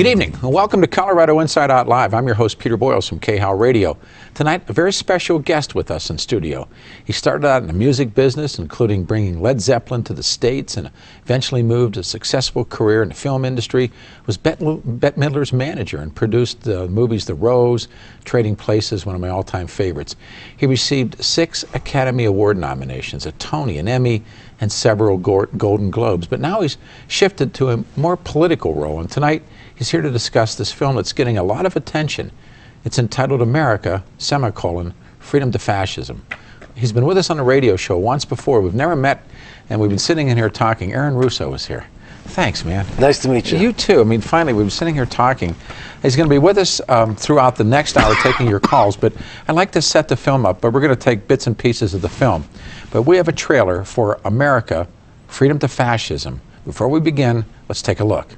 Good evening, and welcome to Colorado Inside Out Live. I'm your host, Peter Boyles from KHOW Radio. Tonight, a very special guest with us in studio. He started out in the music business, including bringing Led Zeppelin to the States, and eventually moved a successful career in the film industry, was Bette Midler's manager, and produced the movies The Rose, Trading Places, one of my all-time favorites. He received 6 Academy Award nominations, a Tony, an Emmy, and several Golden Globes. But now he's shifted to a more political role, and tonight he's here to discuss this film that's getting a lot of attention. It's entitled America, Freedom to Fascism. He's been with us on a radio show once before. We've never met, and we've been sitting in here talking. Aaron Russo is here. Thanks, man. Nice to meet you. You too. I mean, finally, we've been sitting here talking. He's going to be with us throughout the next hour taking your calls, but I'd like to set the film up, but we're going to take bits and pieces of the film. But we have a trailer for America, Freedom to Fascism. Before we begin, let's take a look.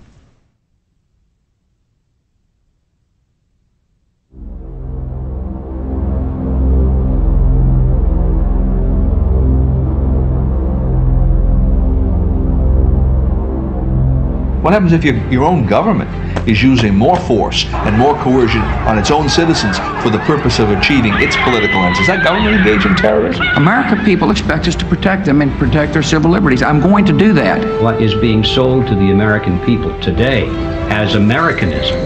What happens if your own government is using more force and more coercion on its own citizens for the purpose of achieving its political ends? Is that government engaged in terrorism? American people expect us to protect them and protect their civil liberties. I'm going to do that. What is being sold to the American people today as Americanism,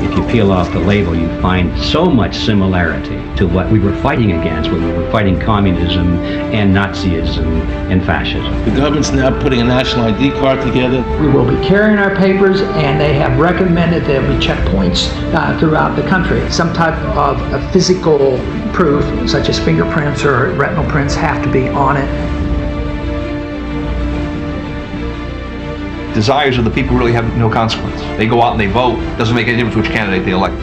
if you peel off the label, you find so much similarity to what we were fighting against when we were fighting communism and Nazism and fascism. The government's now putting a national ID card together. We will be carrying our papers, and they have recommended there be checkpoints throughout the country. Some type of a physical proof, such as fingerprints or retinal prints, have to be on it. Desires of the people really have no consequence. They go out and they vote. Doesn't make any difference which candidate they elect.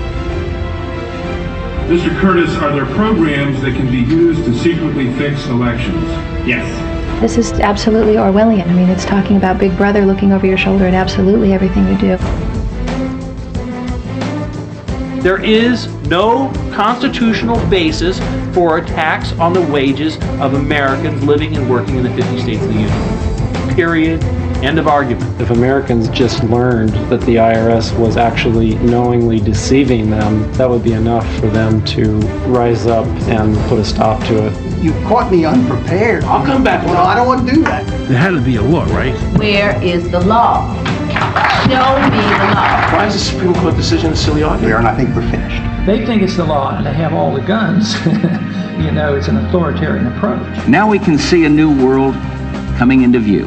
Mr. Curtis, are there programs that can be used to secretly fix elections? Yes. This is absolutely Orwellian. I mean, it's talking about Big Brother looking over your shoulder at absolutely everything you do. There is no constitutional basis for a tax on the wages of Americans living and working in the 50 states of the Union. Period. End of argument. If Americans just learned that the IRS was actually knowingly deceiving them, that would be enough for them to rise up and put a stop to it. You caught me unprepared. I'll come back. Well, I don't want to do that. There had to be a law, right? Where is the law? Show me the law. Why is the Supreme Court decision a silly argument? And I think we're finished. They think it's the law, and they have all the guns. You know, it's an authoritarian approach. Now we can see a new world coming into view.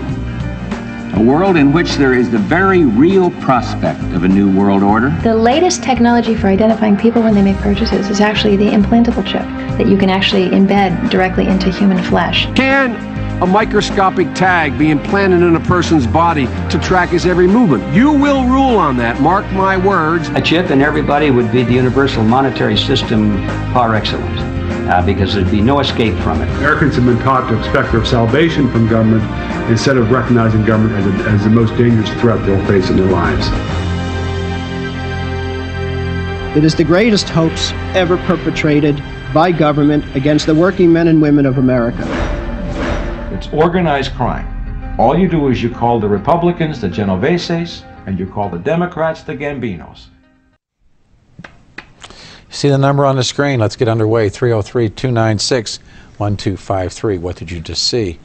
A world in which there is the very real prospect of a new world order. The latest technology for identifying people when they make purchases is actually the implantable chip that you can actually embed directly into human flesh. Can a microscopic tag be implanted in a person's body to track his every movement? You will rule on that, mark my words. A chip in everybody would be the universal monetary system par excellence, because there'd be no escape from it. Americans have been taught to expect their salvation from government instead of recognizing government as the most dangerous threat they'll face in their lives. It is the greatest hoax ever perpetrated by government against the working men and women of America. It's organized crime. All you do is you call the Republicans the Genoveses, and you call the Democrats the Gambinos. See the number on the screen. Let's get underway. 303-296-1253. What did you just see?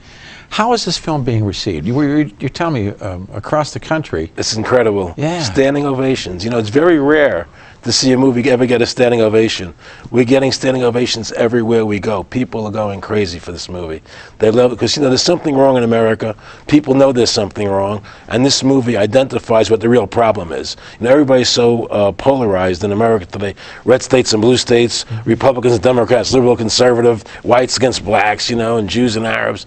How is this film being received? You're telling me across the country. It's incredible. Yeah. Standing ovations. You know, it's very rare to see a movie ever get a standing ovation. We're getting standing ovations everywhere we go. People are going crazy for this movie. They love it because, you know, there's something wrong in America. People know there's something wrong, and this movie identifies what the real problem is. You know, everybody's so polarized in America today. Red states and blue states, Republicans and Democrats, liberal, conservative, whites against blacks, you know, and Jews and Arabs.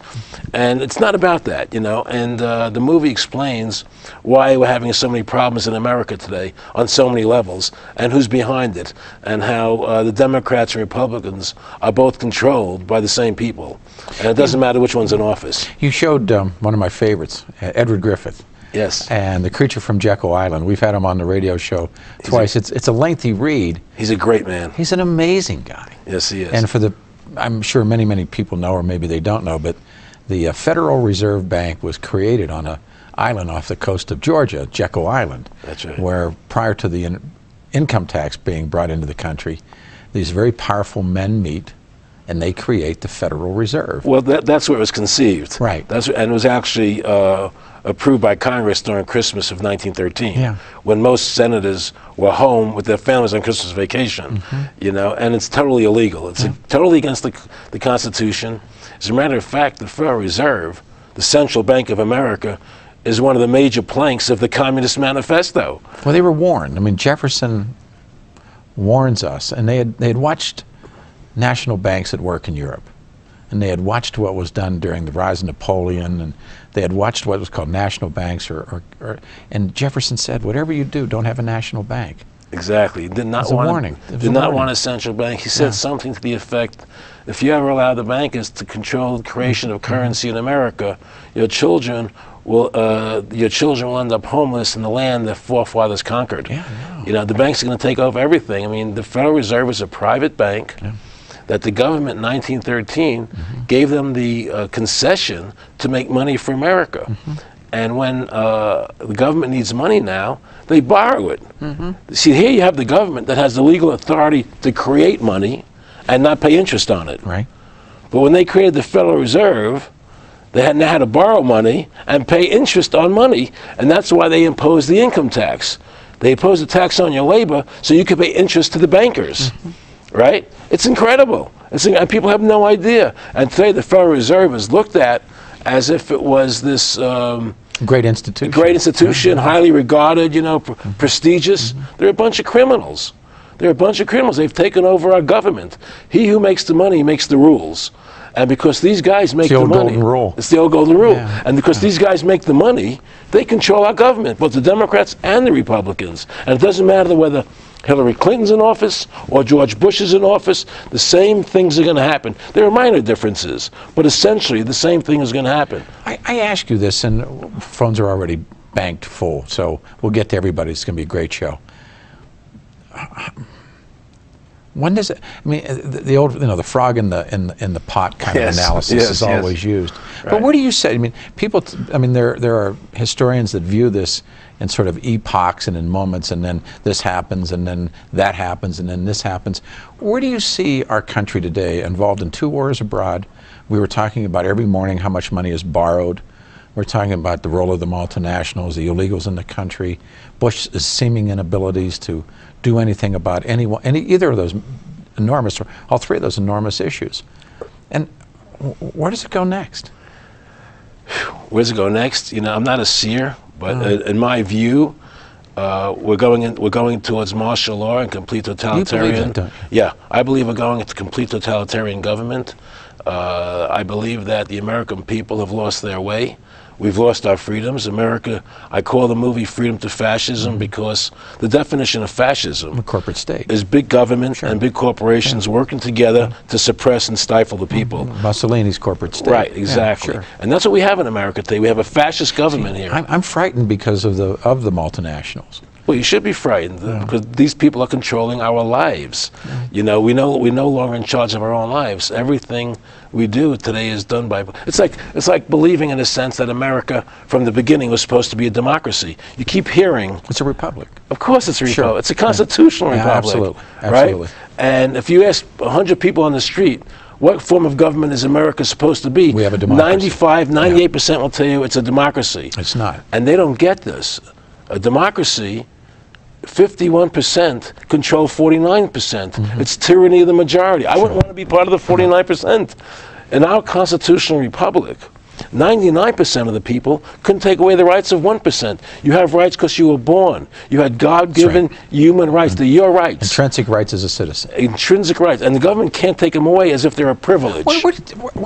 And it's not about that, you know, and the movie explains why we're having so many problems in America today on so many levels, and who's behind it, and how the Democrats and Republicans are both controlled by the same people. And it doesn't matter which one's in office. You showed one of my favorites, Edward Griffith. Yes. And The Creature from Jekyll Island. We've had him on the radio show twice. It's a lengthy read. He's a great man. He's an amazing guy. Yes, he is. And for I'm sure many people know, or maybe they don't know, but the Federal Reserve Bank was created on a island off the coast of Georgia, Jekyll Island. That's right. Where prior to the income tax being brought into the country, these very powerful men meet and they create the Federal Reserve. Well, that's where it was conceived. Right. And it was actually approved by Congress during Christmas of 1913, yeah. when most senators were home with their families on Christmas vacation, you know, and it's totally illegal. It's totally against the Constitution. As a matter of fact, the Federal Reserve, the Central Bank of America, is one of the major planks of the Communist Manifesto. Well, they were warned. I mean, Jefferson warns us, and they had watched national banks at work in Europe, and they had watched what was done during the rise of Napoleon, and they had watched what was called national banks, and Jefferson said, whatever you do, don't have a national bank. Exactly. He did not want a central bank. He said something to the effect, if you ever allow the bankers to control the creation of currency in America, your children will end up homeless in the land their forefathers conquered. You know, the banks are going to take over everything. I mean, the Federal Reserve is a private bank that the government in 1913 gave them the concession to make money for America. And when the government needs money now, they borrow it. See, here you have the government that has the legal authority to create money and not pay interest on it. Right. But when they created the Federal Reserve, they now had to borrow money and pay interest on money, and that's why they imposed the income tax. They imposed a tax on your labor so you could pay interest to the bankers, right? It's incredible. And people have no idea. And today the Federal Reserve is looked at as if it was this great institution. Great institution, highly regarded, you know, prestigious. They're a bunch of criminals. They're a bunch of criminals. They've taken over our government. He who makes the money makes the rules. And because these guys make the money, golden rule. It's the old golden rule. And because these guys make the money, they control our government, both the Democrats and the Republicans. And it doesn't matter whether Hillary Clinton's in office or George Bush is in office, the same things are going to happen. There are minor differences, but essentially the same thing is going to happen. I ask you this, and phones are already banked full, so we'll get to everybody. It's going to be a great show. When does it? I mean, the old, you know, the frog in the pot kind of analysis is always used. Right. But what do you say? I mean, people. I mean, there are historians that view this in sort of epochs and in moments, and then this happens, and then that happens, and then this happens. Where do you see our country today involved in 2 wars abroad? We were talking about every morning how much money is borrowed. We're talking about the role of the multinationals, the illegals in the country, Bush's seeming inabilities to do anything about either of those enormous, or all 3 of those enormous issues. And where does it go next? Where does it go next? You know, I'm not a seer, but in my view, we're going towards martial law and complete totalitarian. You believe that, don't you? Yeah, I believe we're going into complete totalitarian government. I believe that the American people have lost their way. We've lost our freedoms. America, I call the movie Freedom to Fascism because the definition of fascism, a corporate state, is big government and big corporations working together to suppress and stifle the people. Mussolini's corporate state. Right, exactly. And that's what we have in America today. We have a fascist government here. I'm frightened because of the multinationals. Well, you should be frightened because these people are controlling our lives. You know, we're no longer in charge of our own lives. Everything we do today is done by. It's like believing in a sense that America from the beginning was supposed to be a democracy. You keep hearing it's a republic. Of course, it's a republic. Sure. It's a constitutional republic. Absolutely. Right? And if you ask 100 people on the street, what form of government is America supposed to be? We have a democracy. 98% will tell you it's a democracy. It's not. And they don't get this. A democracy, 51% control 49%. It's tyranny of the majority. I wouldn't want to be part of the 49%. In our constitutional republic, 99% of the people couldn't take away the rights of 1%. You have rights because you were born. You had God-given human rights. They're your rights. Intrinsic rights as a citizen. Intrinsic rights. And the government can't take them away as if they're a privilege. Where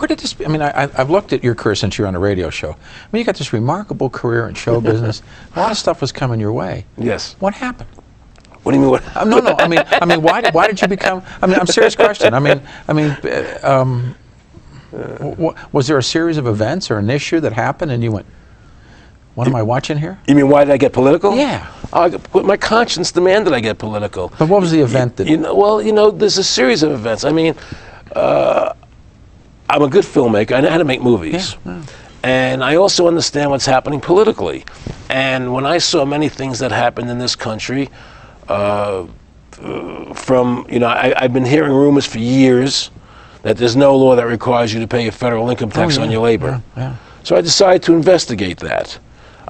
did this, I mean, I've looked at your career since you're on a radio show. I mean, you got this remarkable career in show business. A lot of stuff was coming your way. Yes. What happened? What do you mean? What? No. I mean, why did you become? I mean, I'm serious question. Was there a series of events or an issue that happened, and you went, "What am I watching here?" You mean why did I get political? Yeah. My conscience demanded I get political. But what was the event that? There's a series of events. I mean, I'm a good filmmaker. I know how to make movies. Yeah. And I also understand what's happening politically. And when I saw many things that happened in this country, I've been hearing rumors for years that there's no law that requires you to pay a federal income tax on your labor. So I decided to investigate that.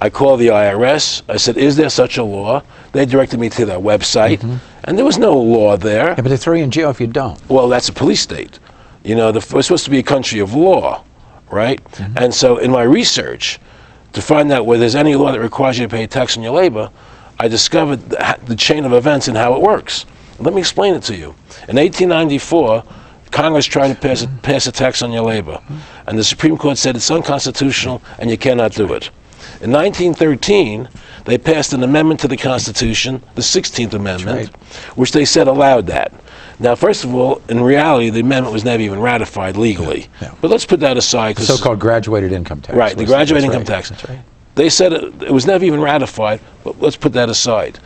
I called the IRS. I said, is there such a law? They directed me to their website, and there was no law there. Yeah, but they throw you in jail if you don't. Well, that's a police state. You know, we're supposed to be a country of law, right? And so in my research, to find out whether there's any law that requires you to pay a tax on your labor, I discovered the chain of events and how it works. Let me explain it to you. In 1894, Congress tried to pass a tax on your labor, and the Supreme Court said it's unconstitutional and you cannot do it. In 1913, they passed an amendment to the Constitution, the 16th Amendment, which they said allowed that. Now, first of all, in reality, the amendment was never even ratified legally. But let's put that aside. The so-called graduated income tax. Right, the graduated income tax. That's right. They said it was never even ratified, but let's put that aside.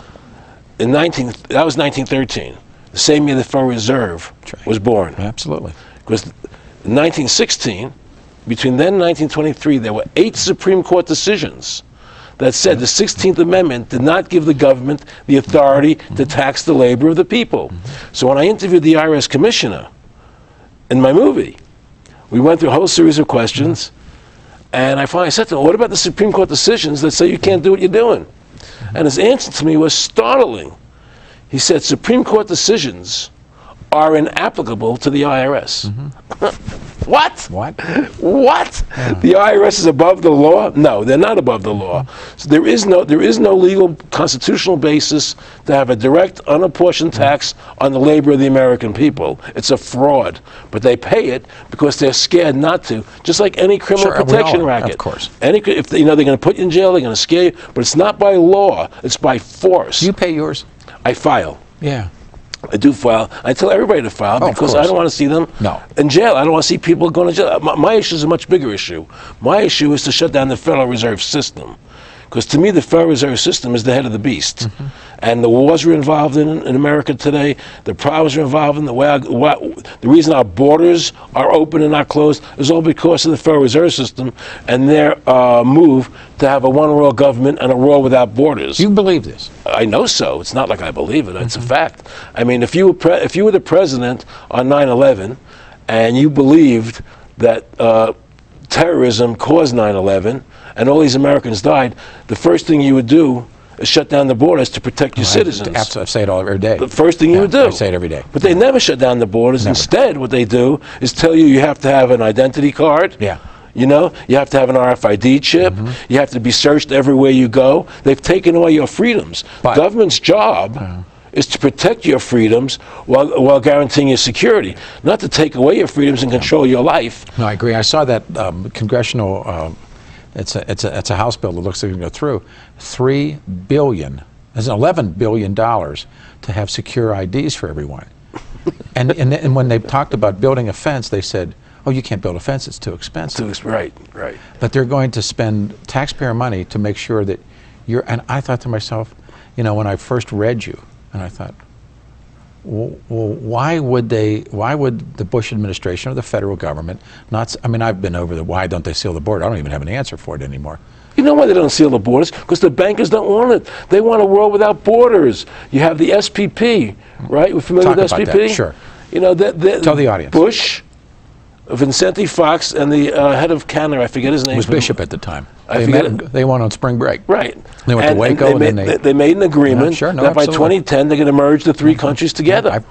That was 1913. The same year the Federal Reserve was born. Absolutely. Because in 1916, between then and 1923, there were 8 Supreme Court decisions that said the 16th Amendment did not give the government the authority to tax the labor of the people. So when I interviewed the IRS commissioner in my movie, we went through a whole series of questions, and I finally said to him, what about the Supreme Court decisions that say you can't do what you're doing? And his answer to me was startling. He said, Supreme Court decisions are inapplicable to the IRS. What? What? What? The IRS is above the law? No, they're not above the law. So there is no legal constitutional basis to have a direct, unapportioned tax on the labor of the American people. It's a fraud, but they pay it because they're scared not to. Just like any criminal protection racket. Of course. If they're going to put you in jail, they're going to scare you, but it's not by law. It's by force. Do you pay yours? I file. Yeah. I do file. I tell everybody to file because I don't want to see them in jail. I don't want to see people going to jail. My issue is a much bigger issue. My issue is to shut down the Federal Reserve System. Because to me, the Federal Reserve System is the head of the beast. And the wars we're involved in America today, the problems we're involved in, the reason our borders are open and not closed is all because of the Federal Reserve System and their move to have a one-world government and a world without borders. You believe this? I know so. It's not like I believe it. It's a fact. I mean, if you were the president on 9/11 and you believed that terrorism caused 9/11 and all these Americans died, the first thing you would do is shut down the borders to protect your citizens. I say it all every day. The first thing you would do. I say it every day. But they never shut down the borders. Instead, what they do is tell you have to have an identity card. You know, you have to have an RFID chip. You have to be searched everywhere you go. They've taken away your freedoms. The government's job is to protect your freedoms while guaranteeing your security, not to take away your freedoms and control your life. No, I agree. I saw that congressional. It's a House bill that looks like it's going to go through. $3 billion. There's $11 billion to have secure IDs for everyone. and when they talked about building a fence, they said, "Oh, you can't build a fence; it's too expensive." Right. But they're going to spend taxpayer money to make sure that you're. And I thought to myself, you know, when I first read you, and I thought, well, why would the Bush administration or the federal government not? I mean, I've been over the why don't they seal the border? I don't even have an answer for it anymore. You know why they don't seal the borders? Because the bankers don't want it. They want a world without borders. You have the SPP, right? We're familiar with SPP? That. Sure. You know, tell the audience. Bush, Vincenti Fox, and the head of Canada, I forget his name. It was Bishop at the time. They went on spring break. Right. They went to Waco, and they made an agreement that by 2010 they're going to merge the 3 countries together.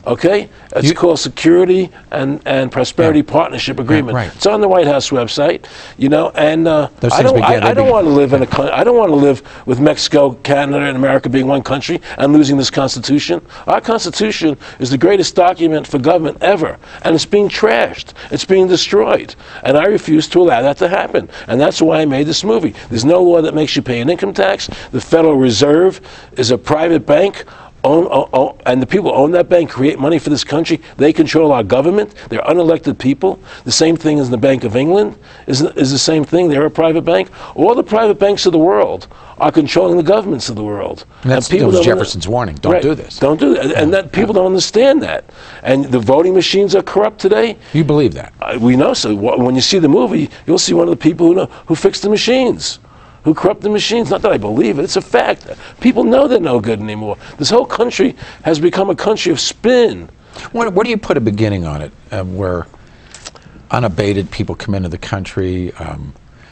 Okay? It's called Security and Prosperity Partnership Agreement. It's on the White House website, you know, and I don't want to live in I don't want to live with Mexico, Canada, and America being one country and losing this Constitution. Our Constitution is the greatest document for government ever, and it's being trashed. It's being destroyed, and I refuse to allow that to happen, and that's why I made this movie. There's no law that makes you pay an income tax. The Federal Reserve is a private bank. And the people who own that bank create money for this country. They control our government. They're unelected people. The same thing as the Bank of England is the same thing. They're a private bank. All the private banks of the world are controlling the governments of the world. And that was Jefferson's warning. Don't do this. Don't do that. And that people don't understand that. And the voting machines are corrupt today. You believe that? We know so. When you see the movie, you'll see one of the people who fixed the machines, who corrupt the machines. Not that I believe it. It's a fact. People know they're no good anymore. This whole country has become a country of spin. Where do you put a beginning on it, where unabated people come into the country?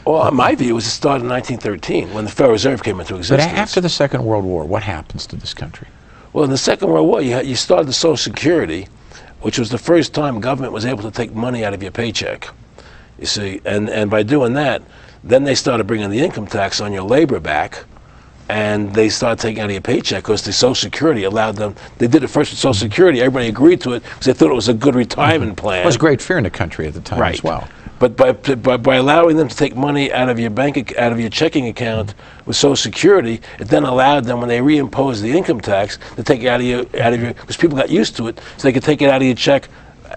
Well, in my view, it started in 1913 when the Federal Reserve came into existence. But after the Second World War, what happens to this country? Well, in the Second World War, you started the Social Security, which was the first time government was able to take money out of your paycheck. You see, and by doing that, then they started bringing the income tax on your labor back, and they started taking out of your paycheck because the Social Security allowed them. They did it first with Social Security. Everybody agreed to it because they thought it was a good retirement plan. There was great fear in the country at the time as well. But by allowing them to take money out of your out of your checking account with Social Security, it then allowed them, when they reimposed the income tax, to take it out of your because people got used to it, so they could take it out of your check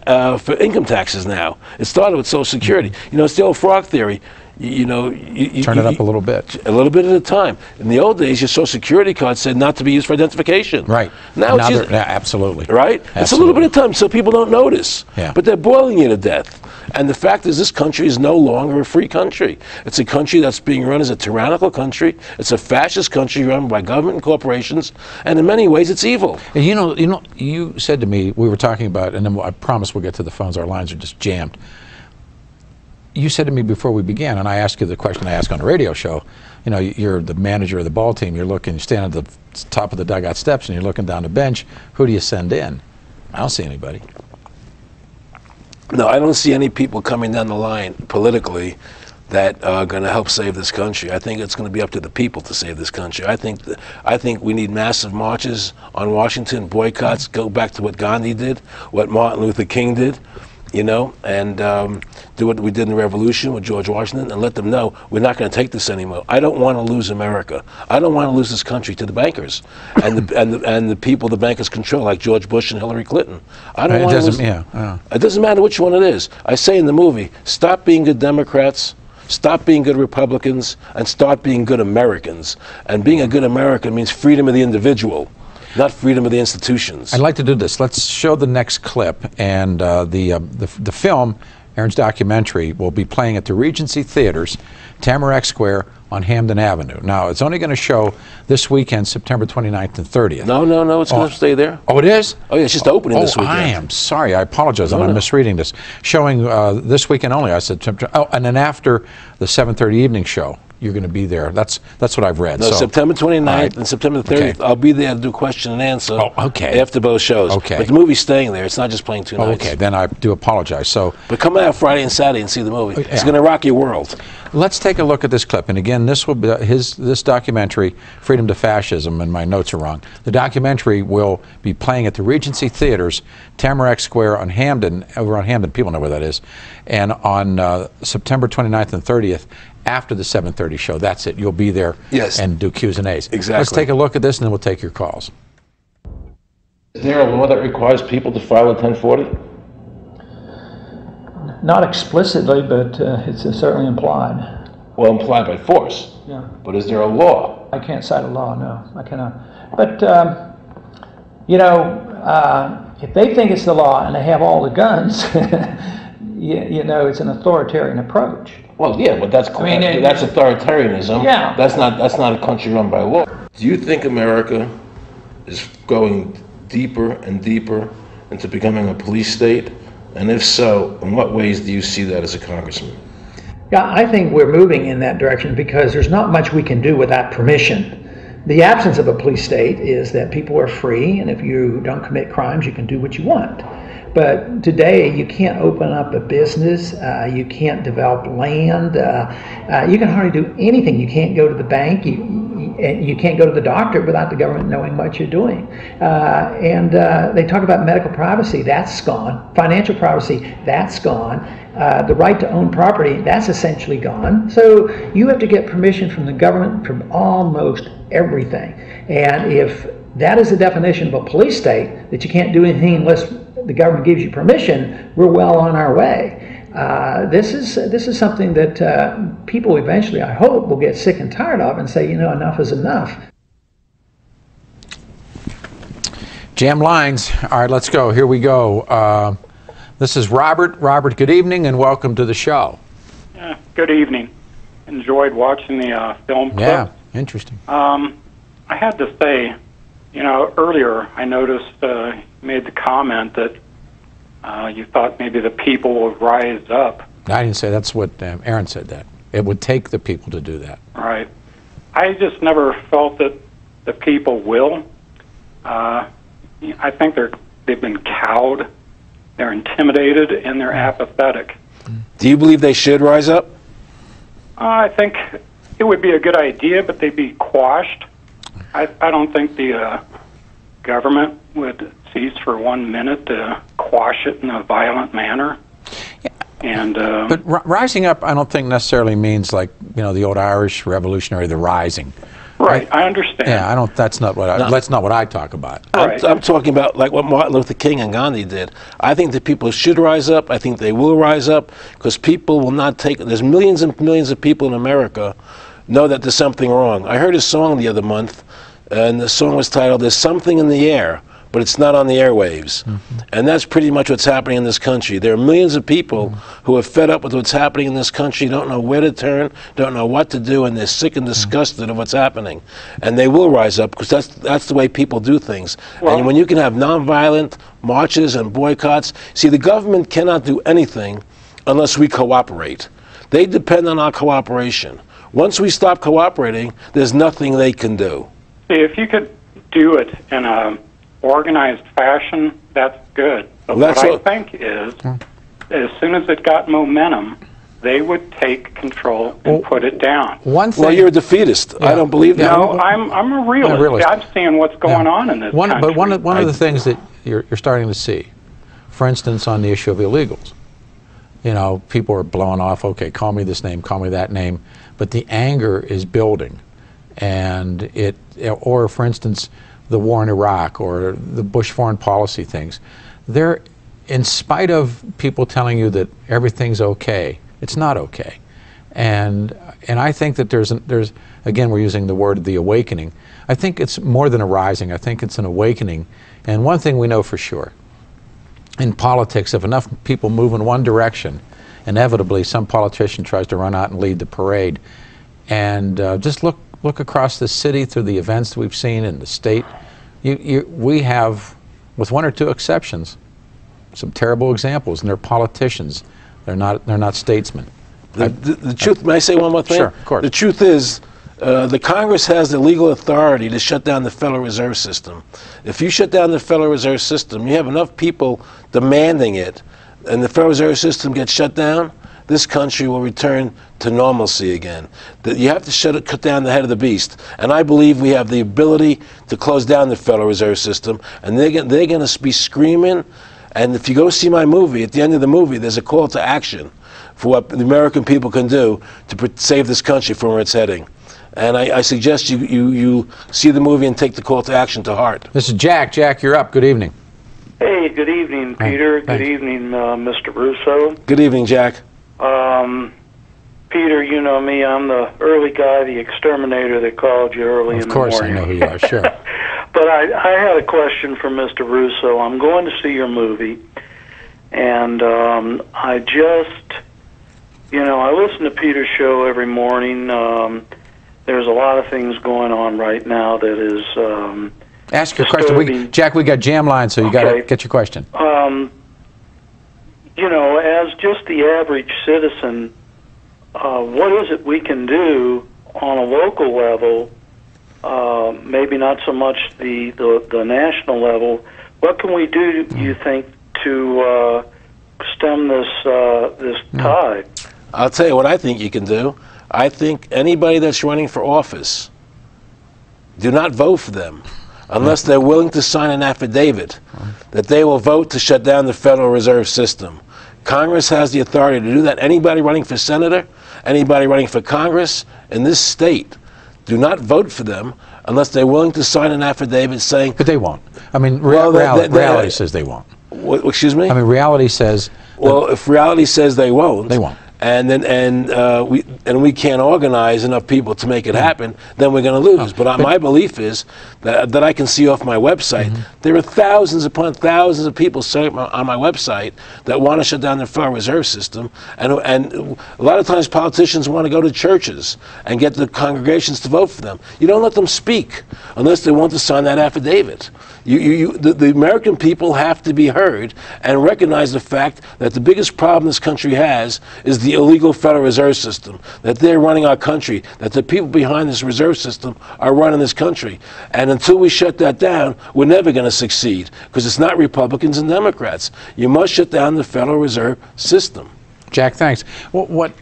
for income taxes now. It started with Social Security. You know, it's the old frog theory. You turn it up a little bit. A little bit at a time. In the old days, your Social Security card said not to be used for identification. Right. Now it's just, absolutely. Right? Absolutely. It's a little bit of time, so people don't notice. Yeah. But they're boiling you to death. And the fact is, this country is no longer a free country. It's a country that's being run as a tyrannical country. It's a fascist country run by government and corporations, and in many ways, it's evil. And you said to me, we were talking about, and then I promise we'll get to the phones. Our lines are just jammed. You said to me before we began, and I asked you the question I asked on a radio show, you know, you're the manager of the ball team, you're standing at the top of the dugout steps and you're looking down the bench, who do you send in? I don't see anybody. No, I don't see any people coming down the line politically that are going to help save this country. I think it's going to be up to the people to save this country. I think we need massive marches on Washington, boycotts, go back to what Gandhi did, what Martin Luther King did, you know, and do what we did in the Revolution with George Washington and let them know we're not going to take this anymore. I don't want to lose America. I don't want to lose this country to the bankers and the people the bankers control, like George Bush and Hillary Clinton. I don't want to lose. It doesn't matter which one it is. I say in the movie, stop being good Democrats, stop being good Republicans, and start being good Americans. And being a good American means freedom of the individual, not freedom of the institutions. I'd like to do this. Let's show the next clip, and the film, Aaron's documentary, will be playing at the Regency Theaters, Tamarack Square on Hampden Avenue. Now, it's only going to show this weekend, September 29th and 30th. No, it's going to stay there. Oh, it is? Oh, yeah, it's just opening this weekend. I am sorry. I apologize. I'm misreading this. Showing this weekend only. I said, and then after the 7:30 evening show, you're going to be there. That's what I've read. No, so, September 29th and September 30th, I'll be there to do question and answer after both shows. Okay. But the movie's staying there. It's not just playing 2 nights. Okay, then I do apologize. But come out Friday and Saturday and see the movie. It's going to rock your world. Let's take a look at this clip. And again, this will be this documentary, Freedom to Fascism, and my notes are wrong. The documentary will be playing at the Regency Theaters, Tamarack Square on Hampden, over on Hampden, people know where that is, and on September 29th and 30th, after the 7:30 show. That's it. You'll be there and do Q's and A's. Exactly. Let's take a look at this, and then we'll take your calls. Is there a law that requires people to file a 1040? Not explicitly, but it's certainly implied. Well, implied by force. Yeah. But is there a law? I can't cite a law, no. I cannot. But, you know, if they think it's the law and they have all the guns, you know, it's an authoritarian approach. Well, yeah, but that's authoritarianism. Yeah. That's not a country run by law. Do you think America is going deeper and deeper into becoming a police state? And if so, in what ways do you see that as a congressman? Yeah, I think we're moving in that direction because there's not much we can do without permission. The absence of a police state is that people are free, and if you don't commit crimes, you can do what you want. But today, you can't open up a business, you can't develop land, you can hardly do anything. You can't go to the bank, you can't go to the doctor without the government knowing what you're doing. And they talk about medical privacy, that's gone. Financial privacy, that's gone. The right to own property, that's essentially gone. So you have to get permission from the government from almost everything. And if that is the definition of a police state, that you can't do anything unless the government gives you permission, we're well on our way. This is something that people eventually, I hope, will get sick and tired of and say, you know, enough is enough. Jam lines. All right, let's go. Here we go. This is Robert. Robert, good evening and welcome to the show. Good evening. Enjoyed watching the film clip. Yeah, interesting. I had to say, you know, earlier I noticed you made the comment that you thought maybe the people would rise up. I didn't say that's what Aaron said that. It would take the people to do that. Right. I just never felt that the people will. I think they've been cowed, they're intimidated, and they're apathetic. Do you believe they should rise up? I think it would be a good idea, but they'd be quashed. I don't think the government would cease for 1 minute to quash it in a violent manner. Yeah. And but rising up, I don't think necessarily means like, you know, the old Irish Revolutionary, the rising. Right, I understand. Yeah, I don't. That's not what. That's not what I talk about. I'm talking about like what Martin Luther King and Gandhi did. I think that people should rise up. I think they will rise up because people will not take. There's millions and millions of people in America know that there's something wrong. I heard a song the other month, and the song was titled "There's Something in the Air," but it's not on the airwaves. Mm-hmm. And that's pretty much what's happening in this country. There are millions of people who are fed up with what's happening in this country, don't know where to turn, don't know what to do, and they're sick and disgusted of what's happening. And they will rise up because that's the way people do things. Well, and when you can have nonviolent marches and boycotts, see, the government cannot do anything unless we cooperate. They depend on our cooperation. Once we stop cooperating, there's nothing they can do. See, if you could do it in a organized fashion, that's good. But what I think is, as soon as it got momentum, they would take control and put it down. One thing. Well, you're a defeatist. Yeah. I don't believe that. No, I'm a realist. I'm seeing what's going on in this country. But one of the things that you're starting to see, for instance, on the issue of illegals, you know, people are blowing off, okay, call me this name, call me that name, but the anger is building. And or for instance, the war in Iraq or the Bush foreign policy things, they're, in spite of people telling you that everything's okay, it's not okay. And I think that there's again, we're using the word the awakening. I think it's more than a rising. I think it's an awakening. And one thing we know for sure, in politics, if enough people move in one direction, inevitably some politician tries to run out and lead the parade. And just look across the city through the events that we've seen in the state. We have, with one or two exceptions, some terrible examples, and they're politicians. They're not statesmen. The truth, may I say one more thing? Sure, of course. The truth is, the Congress has the legal authority to shut down the Federal Reserve System. If you shut down the Federal Reserve System, you have enough people demanding it, and the Federal Reserve System gets shut down, this country will return to normalcy again. You have to cut down the head of the beast. And I believe we have the ability to close down the Federal Reserve System, and they're going to be screaming. And if you go see my movie, at the end of the movie, there's a call to action for what the American people can do to save this country from where it's heading. And I suggest you see the movie and take the call to action to heart. This is Jack. Jack, you're up. Good evening. Hey, good evening, Peter. Good evening, Mr. Russo. Good evening, Jack. Peter, you know me. I'm the early guy, the exterminator that called you early in the morning. Of course, I know who you are, sure. But I had a question for Mr. Russo. I'm going to see your movie, and I just, you know, I listen to Peter's show every morning. There's a lot of things going on right now that is ask your question. Jack, we got jam line, so you got to get your question. You know, as just the average citizen, what is it we can do on a local level, maybe not so much the national level? What can we do, you think, to stem this tide? I'll tell you what I think you can do. I think anybody that's running for office, do not vote for them unless they're willing to sign an affidavit that they will vote to shut down the Federal Reserve System. Congress has the authority to do that. Anybody running for senator, anybody running for Congress in this state, do not vote for them unless they're willing to sign an affidavit saying... But they won't. I mean, reality says they won't. Excuse me? I mean, reality says Well, if reality says they won't. They won't. And we can't organize enough people to make it happen, then we're going to lose. But my belief is that I can see off my website, there are thousands upon thousands of people on my website that want to shut down the Federal Reserve System, and a lot of times politicians want to go to churches and get the congregations to vote for them. You don't let them speak unless they want to sign that affidavit. The American people have to be heard and recognize the fact that the biggest problem this country has is the illegal Federal Reserve System, that they're running our country, that the people behind this reserve system are running this country. And until we shut that down, we're never going to succeed, because it's not Republicans and Democrats. You must shut down the Federal Reserve System. Jack, thanks. Well,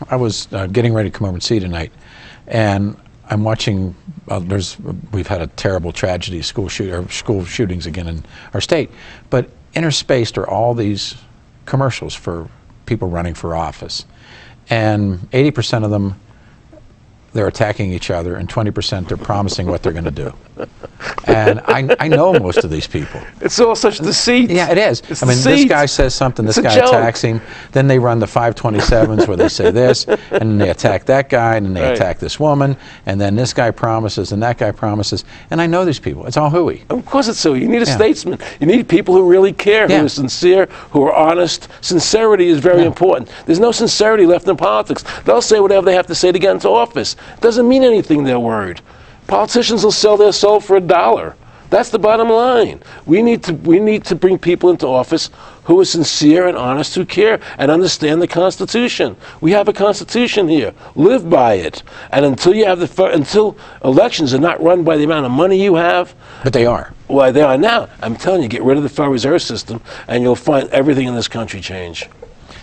I was getting ready to come over and see you tonight, and I'm watching. We've had a terrible tragedy, school shootings again in our state, but interspaced are all these commercials for people running for office, and 80% of them, they're attacking each other, and 20% they're promising what they're going to do. And I know most of these people. It's all such deceit. Yeah, it is. It's I mean, deceit. this guy says something, this guy attacks him, then they run the 527s where they say this, and then they attack that guy, and then they attack this woman, and then this guy promises, and that guy promises. And I know these people. It's all hooey. Of course it's hooey. You need a statesman. You need people who really care, who are sincere, who are honest. Sincerity is very important. There's no sincerity left in politics. They'll say whatever they have to say to get into office. It doesn't mean anything, their word. Politicians will sell their soul for $1. That's the bottom line. We need to bring people into office who are sincere and honest, who care and understand the Constitution. We have a Constitution here. Live by it. And until you have until elections are not run by the amount of money you have. But they are. Well, they are now. I'm telling you, get rid of the Federal Reserve System, and you'll find everything in this country change.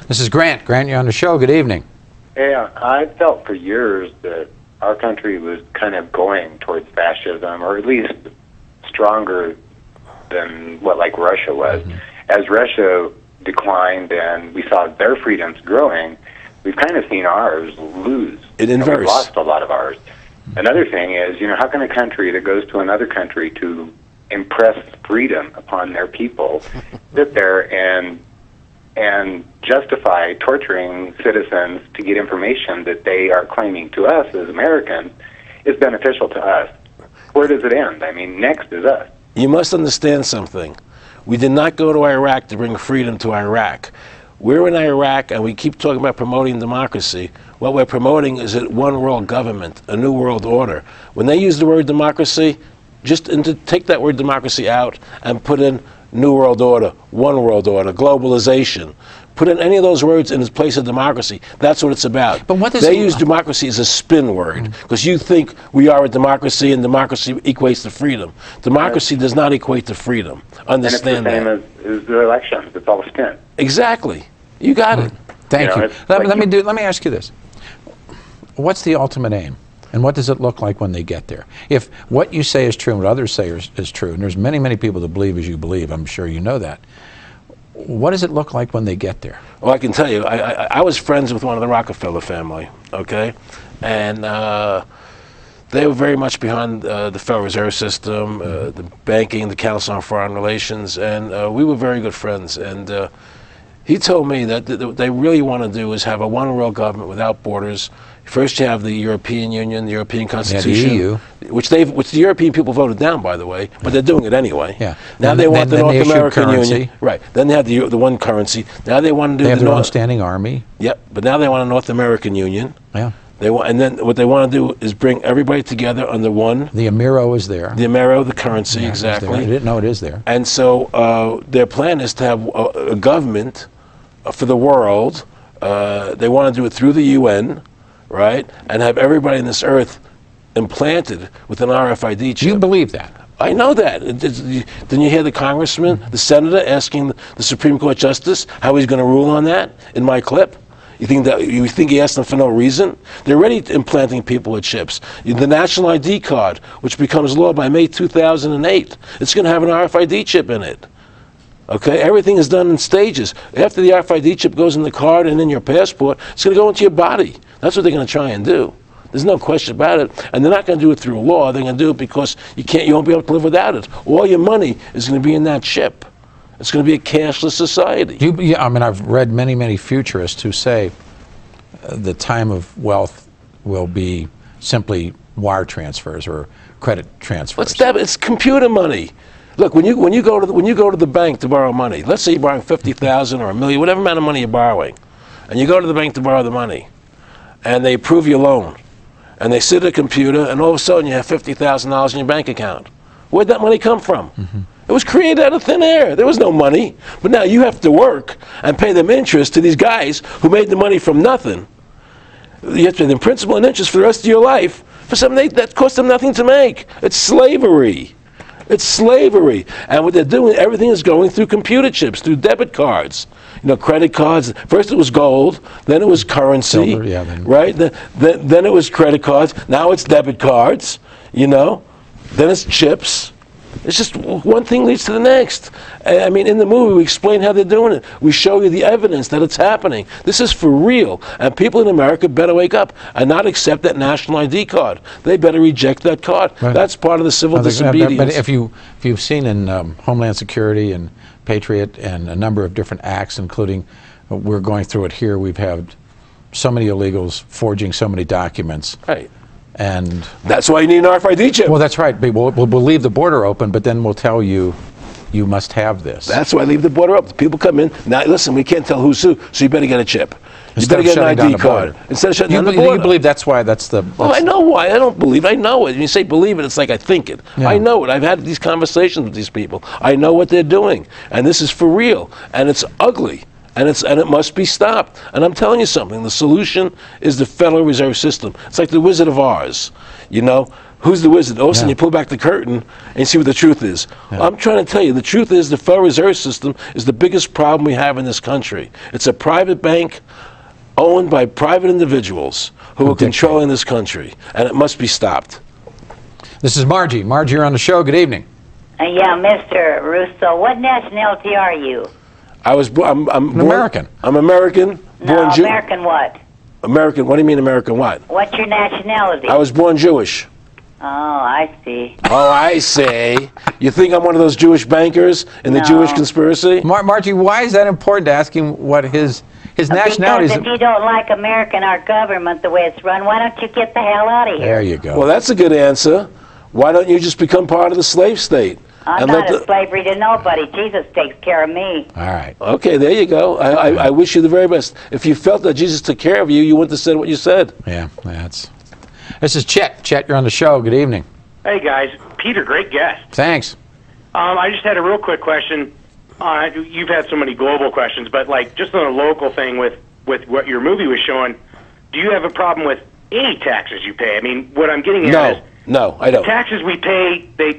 This is Grant. Grant, you're on the show. Good evening. Yeah, I felt for years that our country was kind of going towards fascism, or at least stronger than what like Russia was. As Russia declined and we saw their freedoms growing, we've kind of seen ours lose. We've lost a lot of ours. Another thing is, how can a country that goes to another country to impress freedom upon their people sit there and justify torturing citizens to get information that they are claiming to us as Americans is beneficial to us? Where does it end? I mean, next is us. You must understand something. We did not go to Iraq to bring freedom to Iraq. We're in Iraq, and we keep talking about promoting democracy. What we're promoting is a one world government, a new world order. When they use the word democracy, take that word democracy out and put in New World Order, One World Order, globalization. Put in any of those words in its place of democracy. That's what it's about. But what does they use democracy as a spin word, because you think we are a democracy and democracy equates to freedom. Democracy does not equate to freedom. Understand that. And it's the same as the elections. It's all a spin. Exactly. You got it. Thank you. Let me ask you this. What's the ultimate aim? And what does it look like when they get there? If what you say is true and what others say is true, and there's many, many people that believe as you believe, I'm sure you know that, what does it look like when they get there? Well, I can tell you, I was friends with one of the Rockefeller family, okay? And they were very much behind the Federal Reserve System, the banking, the Council on Foreign Relations, and we were very good friends. And he told me that what they really want to do is have a one world government without borders. First you have the European Union, the European Constitution, the EU. which the European people voted down, by the way, but they're doing it anyway. Yeah. Now they want the North American Union. Right. Then they have the one currency. Now they want to do they have their own standing army. Yep. But now they want a North American Union. Yeah. And then what they want to do is bring everybody together under one. The Amero is there. The Amero, the currency, exactly. I didn't know it is there. And so their plan is to have a government for the world. They want to do it through the UN, right? And have everybody on this earth implanted with an RFID chip. You believe that? I know that. Didn't you hear the congressman, the senator, asking the Supreme Court justice how he's going to rule on that in my clip? You think he asked them for no reason? They're already implanting people with chips. The national ID card, which becomes law by May 2008, it's going to have an RFID chip in it. Okay, everything is done in stages. After the RFID chip goes in the card and in your passport, it's going to go into your body. That's what they're going to try and do. There's no question about it. And they're not going to do it through law. They're going to do it because you won't be able to live without it. All your money is going to be in that chip. It's going to be a cashless society. Yeah, I mean, I've read many, many futurists who say the time of wealth will be simply wire transfers or credit transfers. What's that? It's computer money. Look, when you go to the bank to borrow money, let's say you're borrowing $50,000 or $1 million, whatever amount of money you're borrowing, and you go to the bank to borrow the money, and they approve your loan, and they sit at a computer, and all of a sudden you have $50,000 in your bank account. Where'd that money come from? It was created out of thin air. There was no money. But now you have to work and pay them interest to these guys who made the money from nothing. You have to pay them principal and interest for the rest of your life for something that cost them nothing to make. It's slavery. It's slavery. And what they're doing, everything is going through computer chips, through debit cards. You know, credit cards. First it was gold, then it was currency, Silver, yeah, right? Then it was credit cards. Now it's debit cards, you know. Then it's chips. It's just one thing leads to the next. I mean, in the movie, we explain how they're doing it. We show you the evidence that it's happening. This is for real. And people in America better wake up and not accept that national ID card. They better reject that card. Right. That's part of the civil disobedience. But if you've seen in Homeland Security and Patriot and a number of different acts, including we're going through it here, we've had so many illegals forging so many documents. Right. And that's why you need an RFID chip. Well, that's right. We'll leave the border open, but then we'll tell you, you must have this. That's why I leave the border open. People come in. Now, listen, we can't tell who's who, so you better get a chip. You better get an ID card. Instead of shutting down the border. You believe that's why that's the... Well, I know why. I don't believe. I know it. When you say believe it, it's like I think it. Yeah. I know it. I've had these conversations with these people. I know what they're doing. And this is for real. And it's ugly. And it must be stopped. And I'm telling you something. The solution is the Federal Reserve System. It's like the Wizard of Oz. You know, who's the wizard? All of a sudden you pull back the curtain and you see what the truth is. Yeah. I'm trying to tell you, the truth is the Federal Reserve System is the biggest problem we have in this country. It's a private bank owned by private individuals who are controlling this country, and it must be stopped. This is Margie. Margie, you're on the show. Good evening. Yeah, Mr. Russo, what nationality are you? I'm American. I'm American. No, American what? American. What do you mean American what? What's your nationality? I was born Jewish. Oh, I see. Oh, I see. You think I'm one of those Jewish bankers in the Jewish conspiracy? Margie, why is that important to ask him what his nationality is? Because if you don't like America and our government the way it's run, why don't you get the hell out of here? There you go. Well, that's a good answer. Why don't you just become part of the slave state? I'm not in slavery to nobody. Jesus takes care of me. All right. Okay, there you go. I wish you the very best. If you felt that Jesus took care of you, you wouldn't have said what you said. Yeah, that's... This is Chet. Chet, you're on the show. Good evening. Hey, guys. Peter, great guest. Thanks. I just had a real quick question. You've had so many global questions, but like just on a local thing with what your movie was showing, do you have a problem with any taxes you pay? I mean, what I'm getting at is... No, I don't. Taxes we pay, they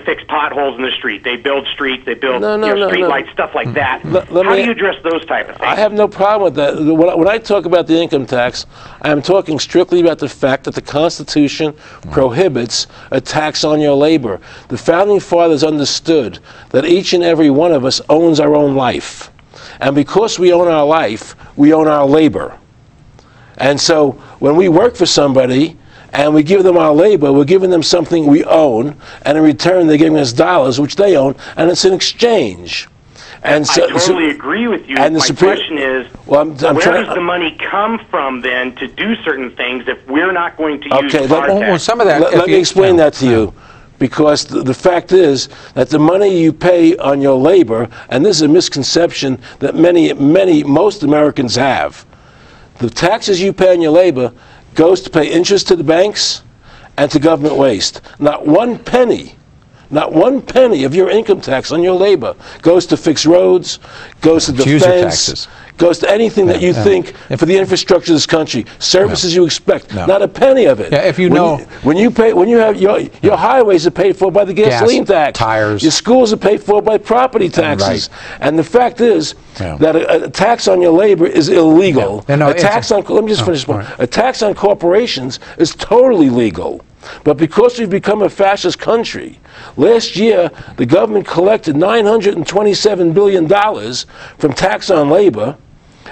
fix potholes in the street. They build streets. They build street lights, stuff like that. How do you address those type of things? I have no problem with that. When I talk about the income tax, I am talking strictly about the fact that the Constitution prohibits a tax on your labor. The Founding Fathers understood that each and every one of us owns our own life. And because we own our life, we own our labor. And so when we work for somebody, and we give them our labor, we're giving them something we own, and in return they're giving us dollars, which they own, and it's an exchange. And so, I totally agree with you. And my question is, where does the money come from then to do certain things if we're not going to use our tax? Well, some of that... Let me explain that to you. Because the fact is that the money you pay on your labor, and this is a misconception that most Americans have, the taxes you pay on your labor goes to pay interest to the banks and to government waste. Not one penny of your income tax on your labor goes to fix roads, goes to defense, goes to anything that you think for the infrastructure of this country, services you expect. Not a penny of it. Yeah, if you when you have your highways are paid for by the gasoline tax, tires, your schools are paid for by property taxes, and the fact is that a tax on your labor is illegal. Let me just finish. A tax on corporations is totally legal. But because we've become a fascist country, last year the government collected $927 billion from tax on labor,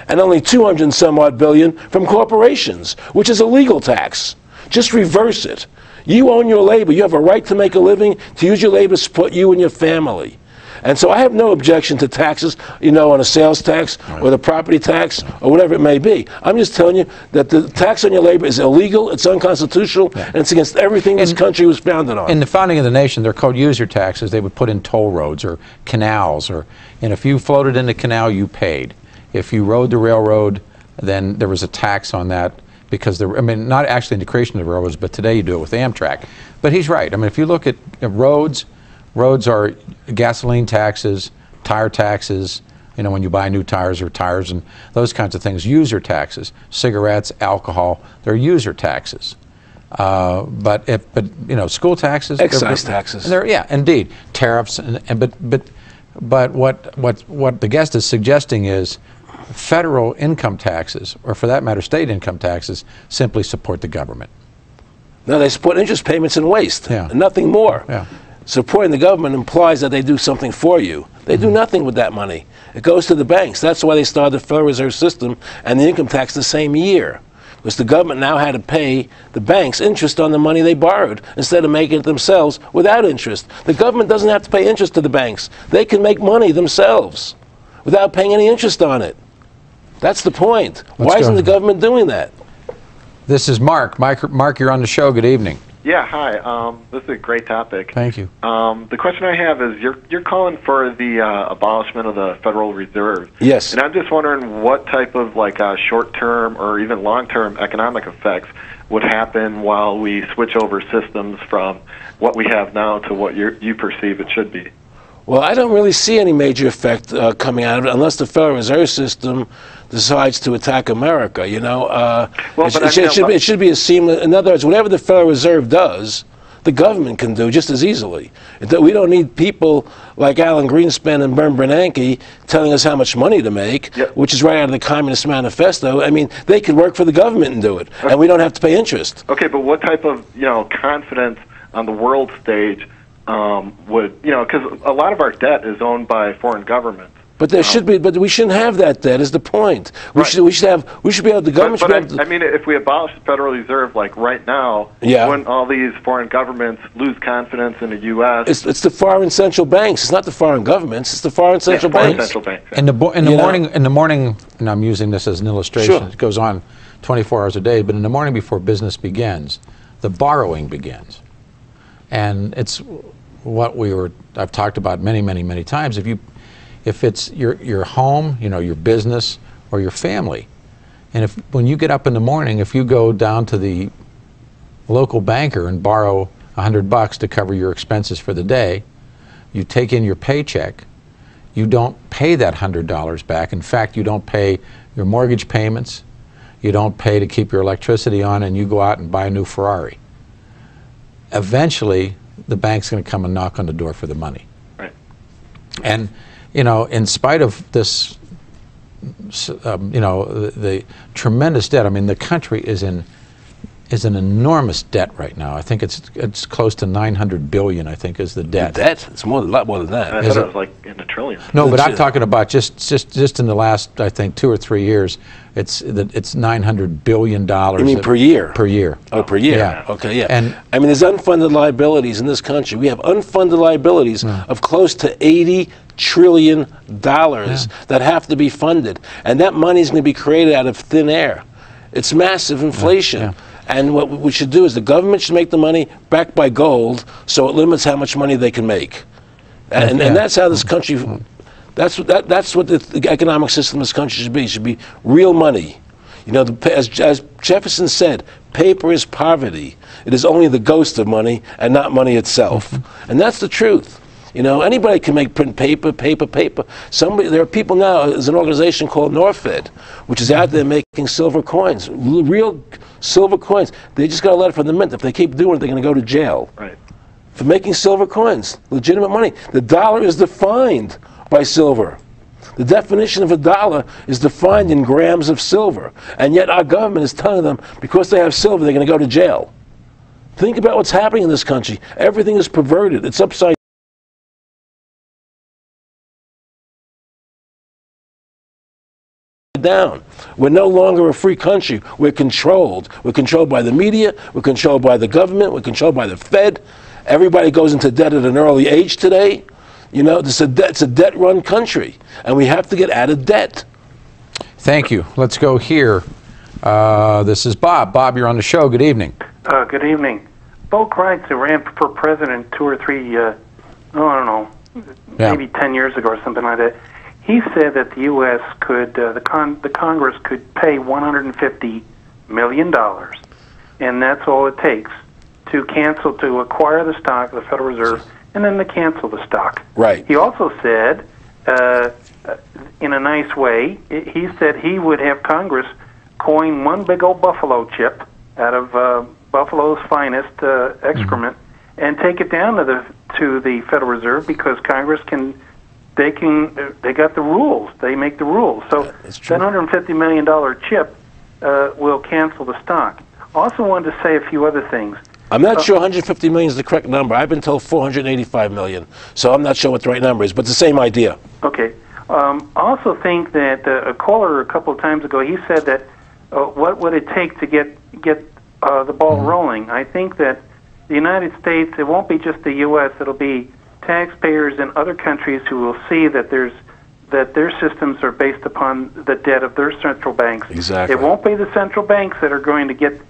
and only 200 and some odd billion from corporations, which is a legal tax. Just reverse it. You own your labor. You have a right to make a living, to use your labor to support you and your family. And so I have no objection to taxes, you know, on a sales tax or the property tax or whatever it may be. I'm just telling you that the tax on your labor is illegal, it's unconstitutional, and it's against everything this country was founded on. In the founding of the nation, they're called user taxes. They would put in toll roads or canals, and if you floated in the canal, you paid. If you rode the railroad, then there was a tax on that, because I mean, not actually in the creation of the railroads, but today you do it with Amtrak. But he's right. I mean, if you look at roads are gasoline taxes, tire taxes, you know, when you buy new tires or tires and those kinds of things. User taxes, cigarettes, alcohol, they're user taxes. But you know, school taxes, excise taxes. Yeah, indeed, tariffs, but what the guest is suggesting is federal income taxes, or for that matter, state income taxes, simply support the government. No, they support interest payments and waste, and nothing more. Yeah. Supporting the government implies that they do something for you. They do nothing with that money. It goes to the banks. That's why they started the Federal Reserve System and the income tax the same year. Because the government now had to pay the banks interest on the money they borrowed instead of making it themselves without interest. The government doesn't have to pay interest to the banks. They can make money themselves without paying any interest on it. That's the point. Why isn't the government doing that? This is Mark. Mark, you're on the show. Good evening. Yeah, hi. This is a great topic. Thank you. The question I have is, you're calling for the abolishment of the Federal Reserve. Yes. And I'm just wondering what type of short-term or even long-term economic effects would happen while we switch over systems from what we have now to what you perceive it should be. Well, I don't really see any major effect coming out of it unless the Federal Reserve System decides to attack America, you know. It should be a seamless, in other words, whatever the Federal Reserve does, the government can do just as easily. We don't need people like Alan Greenspan and Bern Bernanke telling us how much money to make, which is right out of the Communist Manifesto. I mean, they could work for the government and do it, and we don't have to pay interest. Okay, but what type of, confidence on the world stage would, because a lot of our debt is owned by foreign governments. But there should be, but we shouldn't have that debt. Is the point? We should be able. The government should be able to. I mean, if we abolish the Federal Reserve, like right now, wouldn't all these foreign governments lose confidence in the U.S.? It's the foreign central banks. It's not the foreign governments. It's the foreign central banks. In the morning, and I'm using this as an illustration. Sure. It goes on 24 hours a day. But in the morning before business begins, the borrowing begins, and it's what I've talked about many times. If it's your home, your business, or your family, and when you get up in the morning, if you go down to the local banker and borrow $100 to cover your expenses for the day, you take in your paycheck, you don't pay that $100 back. In fact, you don't pay your mortgage payments, you don't pay to keep your electricity on, and you go out and buy a new Ferrari. Eventually, the bank's going to come and knock on the door for the money. Right. And in spite of this, the tremendous debt. I mean, the country is in an enormous debt right now. I think it's close to $900 billion. I think is the debt. The debt? It's a lot more than that. I thought it was like in the trillions. No, but I'm talking about just in the last, I think, 2 or 3 years. It's $900 billion. You mean per year? Per year. Oh, per year. Yeah. Okay, yeah. And I mean, there's unfunded liabilities in this country. We have unfunded liabilities of close to $80 trillion that have to be funded, and that money is going to be created out of thin air. It's massive inflation. Yeah. And what we should do is the government should make the money backed by gold, so it limits how much money they can make. And that's how this country. That's what the economic system of this country should be. It should be real money. As Jefferson said, paper is poverty. It is only the ghost of money and not money itself. And that's the truth. Anybody can print paper. There are people now, there's an organization called Norfed, which is out there making silver coins, real silver coins. They just got a letter from the mint. If they keep doing it, they're going to go to jail. Right. For making silver coins, legitimate money. The dollar is defined by silver. The definition of a dollar is defined in grams of silver. And yet our government is telling them, because they have silver, they're going to go to jail. Think about what's happening in this country. Everything is perverted. It's upside down. We're no longer a free country. We're controlled. We're controlled by the media. We're controlled by the government. We're controlled by the Fed. Everybody goes into debt at an early age today. You know, it's a debt-run country, and we have to get out of debt. Thank you. Let's go here. This is Bob. Bob, you're on the show. Good evening. Good evening. Bo Kreitz, who ran for president 2 or 3, I don't know, maybe 10 years ago or something like that, he said that the U.S. could, the Congress could pay $150 million, and that's all it takes to acquire the stock of the Federal Reserve, and then to cancel the stock. Right. He also said, in a nice way, he said he would have Congress coin one big old buffalo chip out of buffalo's finest excrement and take it down to the Federal Reserve, because Congress they got the rules. They make the rules. So that $150 million chip will cancel the stock. Also wanted to say a few other things. I'm not sure 150 million is the correct number. I've been told 485 million, so I'm not sure what the right number is, but the same idea. Okay. Also think that a caller a couple of times ago, he said that what would it take to get the ball rolling? I think that the United States, it won't be just the U.S., it'll be taxpayers in other countries who will see that their systems are based upon the debt of their central banks. Exactly. It won't be the central banks that are going to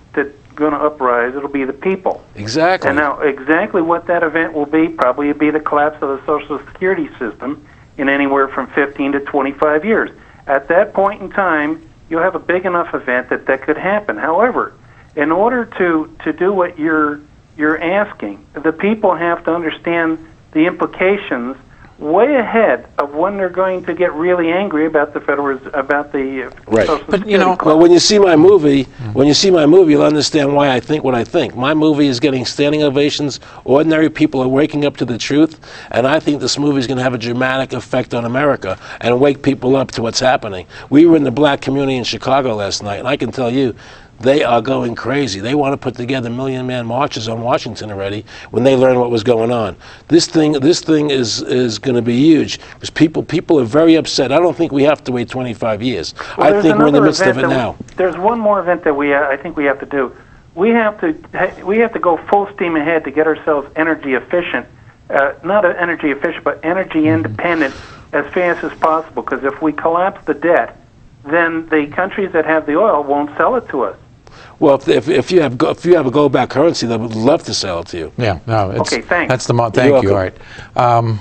uprise. It'll be the people. Exactly. And now, exactly what that event will be, probably be the collapse of the Social Security system in anywhere from 15 to 25 years. At that point in time, you'll have a big enough event that could happen. However, in order to do what you're asking, the people have to understand the implications way ahead of when they're going to get really angry about the right. Social But you know, Security well, when you see my movie, you'll understand why I think what I think. My movie is getting standing ovations. Ordinary people are waking up to the truth, and I think this movie is going to have a dramatic effect on America and wake people up to what's happening. We were in the black community in Chicago last night, and I can tell you, they are going crazy. They want to put together million-man marches on Washington already when they learn what was going on. This thing is going to be huge, because people are very upset. I don't think we have to wait 25 years. Well, I think we're in the midst of it now. There's one more event that I think we have to do. We have to go full steam ahead to get ourselves energy efficient, not energy efficient, but energy independent as fast as possible. Because if we collapse the debt, then the countries that have the oil won't sell it to us. Well, if you have a gold-backed currency, they would love to sell it to you. Yeah. No. Okay. Thanks. Thank you. All right.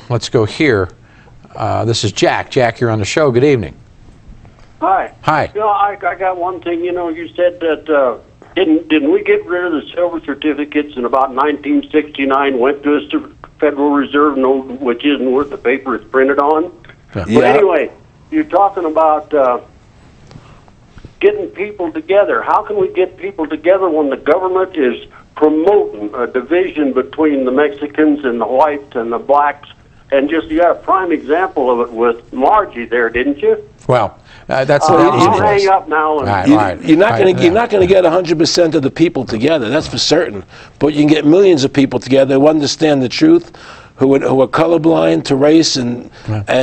Let's go here. This is Jack. Jack, you're on the show. Good evening. Hi. Hi. You know, I got one thing. You know, you said that didn't we get rid of the silver certificates in about 1969? Went to the Federal Reserve note, which isn't worth the paper it's printed on. Yeah. But anyway, you're talking about getting people together. How can we get people together when the government is promoting a division between the Mexicans and the whites and the blacks? And just, you had a prime example of it with Margie there, didn't you? Well, that's I'll hang up now. And You're not going to get 100% of the people together. That's for certain. But you can get millions of people together who understand the truth, who are colorblind to race and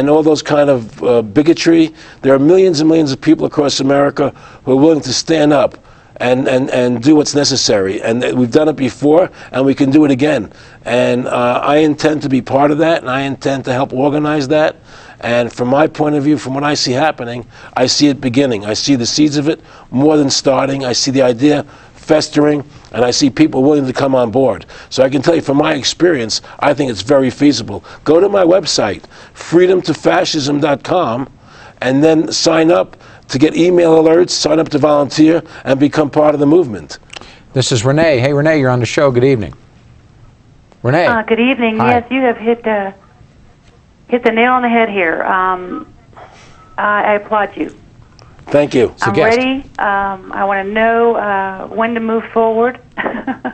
all those kind of bigotry. There are millions and millions of people across America who are willing to stand up and do what's necessary. And we've done it before, and we can do it again. And I intend to be part of that, and I intend to help organize that. And from my point of view, from what I see happening, I see it beginning. I see the seeds of it more than starting. I see the idea festering, and I see people willing to come on board. So I can tell you from my experience, I think it's very feasible. Go to my website, freedomtofascism.com, and then sign up to get email alerts, sign up to volunteer, and become part of the movement. This is Renee. Hey, Renee, you're on the show. Good evening. Renee. Good evening. Hi. Yes, you have hit the nail on the head here. I applaud you. Thank you. I'm ready. I want to know when to move forward. I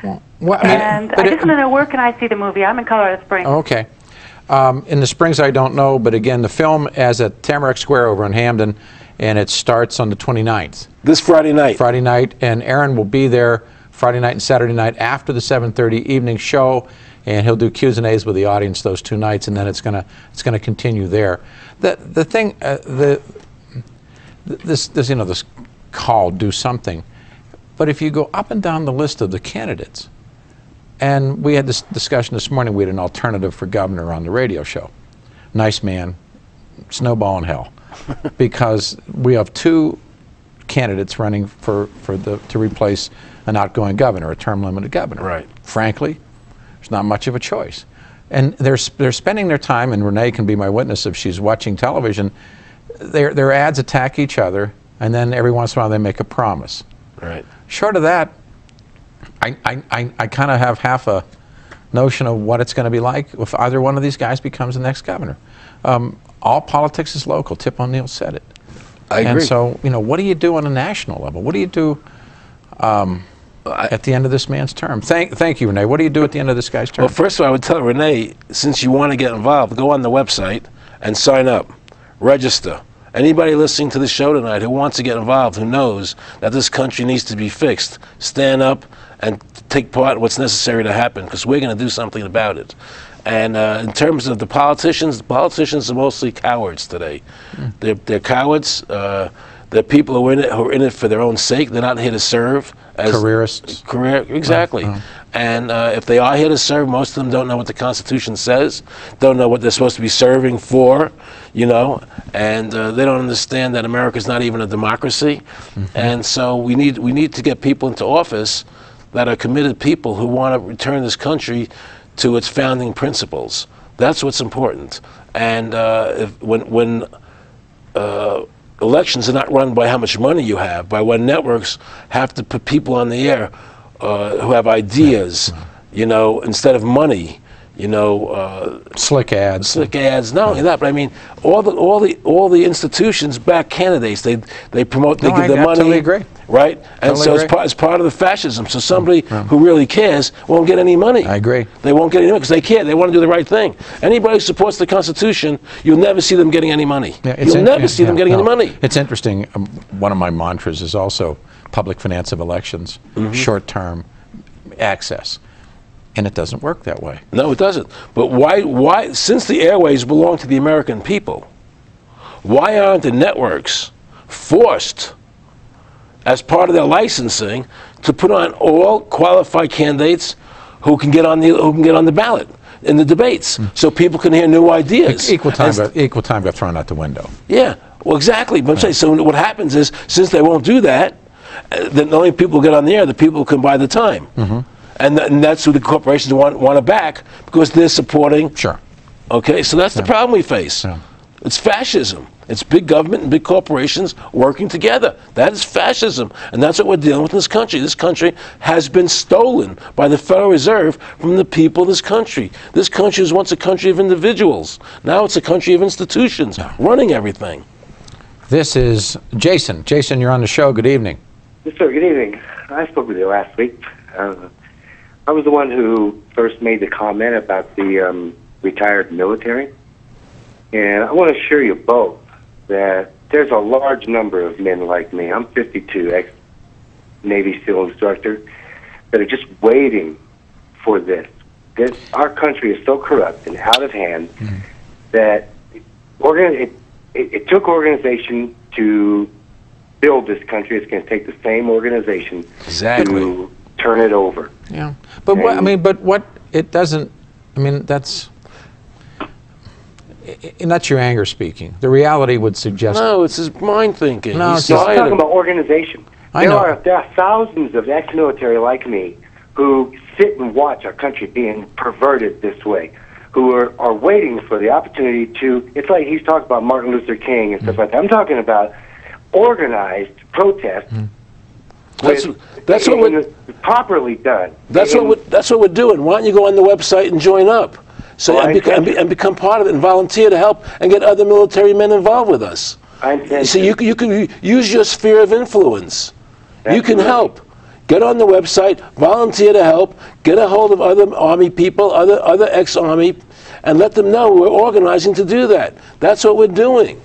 just want to know, where can I see the movie? I'm in Colorado Springs. Okay. In the Springs, I don't know, but again, the film is at Tamarack Square over in Hamden, and it starts on the 29th. This Friday night. Friday night, and Aaron will be there Friday night and Saturday night after the 7:30 evening show, and he'll do Q's and A's with the audience those 2 nights, and then it's gonna continue there. The thing this call, do something, but if you go up and down the list of the candidates, And we had this discussion this morning. We had an alternative for governor on the radio show. Nice man, snowball in hell, because we have two candidates running to replace an outgoing governor, a term-limited governor. Right. Frankly, there's not much of a choice. And they're spending their time, and Renee can be my witness if she's watching television, their ads attack each other, and then every once in a while they make a promise. Right. Short of that, I kind of have half a notion of what it's going to be like if either one of these guys becomes the next governor. All politics is local. Tip O'Neill said it. I agree. And so, you know, what do you do on a national level? What do you do at the end of this man's term? Thank you, Renee. What do you do at the end of this guy's term? Well, first of all, I would tell Renee, since you want to get involved, go on the website and sign up. Register. Anybody listening to the show tonight who wants to get involved, who knows that this country needs to be fixed, stand up and take part in what's necessary to happen, because we're going to do something about it. And in terms of the politicians are mostly cowards today. They're cowards. They're people who are in it for their own sake. They're not here to serve. As careerists. Exactly. And if they are here to serve, most of them don't know what the Constitution says, don't know what they're supposed to be serving for, you know, and they don't understand that America's not even a democracy. And so we need to get people into office that are committed people who want to return this country to its founding principles. That's what's important. And when elections are not run by how much money you have, by when networks have to put people on the air who have ideas, you know, instead of money, you know, slick ads. Slick ads. Not only that, but I mean, all the institutions back candidates. They promote. They give them money. Totally agree. Right, and so it's part of the fascism. So somebody who really cares won't get any money. I agree. They won't get any money because they care. They want to do the right thing. Anybody who supports the Constitution, you'll never see them getting any money. You'll never see them getting any money. It's interesting. One of my mantras is also public finance of elections, short-term access. And it doesn't work that way. No, it doesn't. But why, since the airways belong to the American people, why aren't the networks forced, as part of their licensing, to put on all qualified candidates who can get on the ballot in the debates, so people can hear new ideas? Equal time got thrown out the window. Yeah, well, exactly. But I'm saying, so what happens is, since they won't do that, then the only people who get on the air, the people who can buy the time. And that's who the corporations want to back, because they're supporting. Sure. Okay, so that's the problem we face. It's fascism. It's big government and big corporations working together. That is fascism, and that's what we're dealing with in this country. This country has been stolen by the Federal Reserve from the people of this country. This country was once a country of individuals. Now it's a country of institutions running everything. This is Jason. Jason, you're on the show. Good evening. Yes, sir. Good evening. I spoke with you last week. I was the one who first made the comment about the retired military. And I want to assure you both that there's a large number of men like me. I'm 52, ex-Navy SEAL instructor, that are just waiting for this. Our country is so corrupt and out of hand that it took organization to build this country. It's going to take the same organization to turn it over. Yeah, but what, I mean, but what it doesn't. I mean, that's your anger speaking. The reality would suggest. No, it's his mind thinking. No, I'm talking about organization. There are thousands of ex-military like me who sit and watch our country being perverted this way, who are waiting for the opportunity to. It's like he's talking about Martin Luther King and stuff like that. I'm talking about organized protest. That's what we're properly done. That's what we're doing. Why don't you go on the website and join up, and become part of it and volunteer to help and get other military men involved with us. So you can use your sphere of influence. You can help. Get on the website, volunteer to help, get a hold of other Army people, other ex-Army, and let them know we're organizing to do that. That's what we're doing.